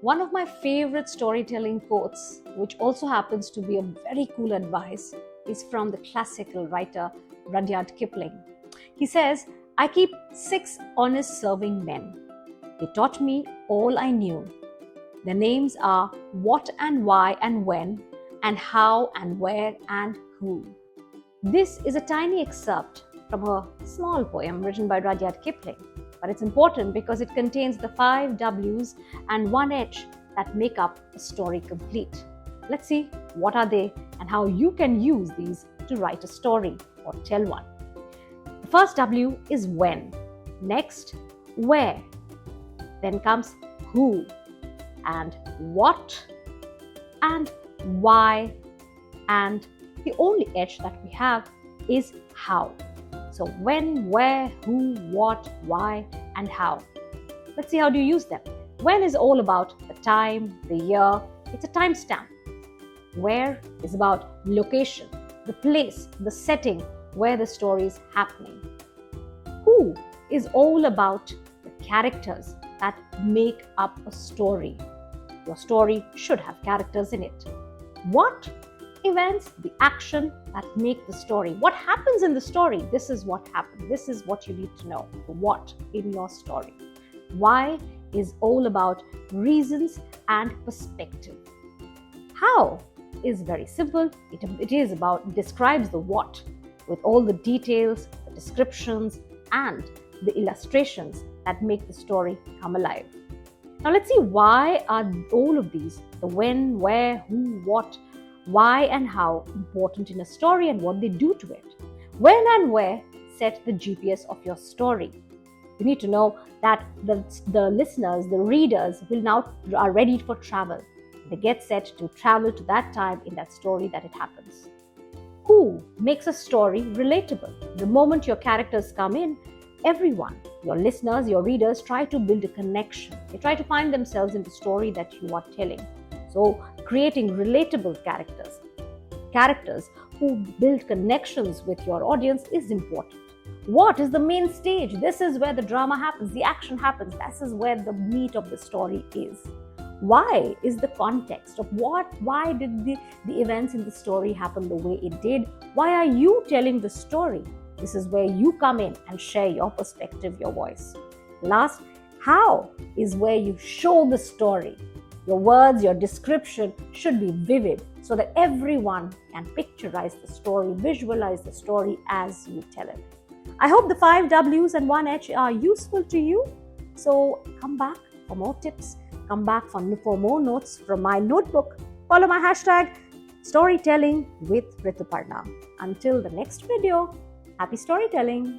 One of my favorite storytelling quotes, which also happens to be a very cool advice, is from the classical writer Rudyard Kipling. He says, "I keep 6 honest serving men. They taught me all I knew. Their names are what and why and when, and how and where and who." This is a tiny excerpt from a small poem written by Rudyard Kipling, but it's important because it contains the 5 W's and 1 H that make up a story complete. Let's see what are they and how you can use these to write a story or tell one. The first W is when. Next, where. Then comes who and what and why, and the only H that we have is how. So when, where, who, what, why, and how. Let's see how do you use them. When is all about the time, the year. It's a timestamp. Where is about location, the place, the setting where the story is happening. Who is all about the characters that make up a story. Your story should have characters in it. What? Events, the action that make the story. What happens in the story? This is what happened. This is what you need to know. The what in your story. Why is all about reasons and perspective. How is very simple. It describes the what with all the details, the descriptions, and the illustrations that make the story come alive. Now let's see why are all of these, the when, where, who, what, why and how, important in a story and what they do to it. When and where set the GPS of your story. You need to know that the listeners, the readers are ready for travel. They get set to travel to that time in that story that it happens. Who makes a story relatable? The moment your characters come in, everyone, your listeners, your readers, try to build a connection. They try to find themselves in the story that you are telling. So creating relatable characters who build connections with your audience is important. What is the main stage? This is where the drama happens, the action happens. This is where the meat of the story is. Why is the context of why did the events in the story happen the way it did? Why are you telling the story? This is where you come in and share your perspective, your voice. Last, how is where you show the story. Your words, your description should be vivid so that everyone can picturize the story, visualize the story as you tell it. I hope the 5 W's and 1 H are useful to you. So come back for more tips. Come back for more notes from my notebook. Follow my hashtag storytelling with Rituparna. Until the next video, happy storytelling.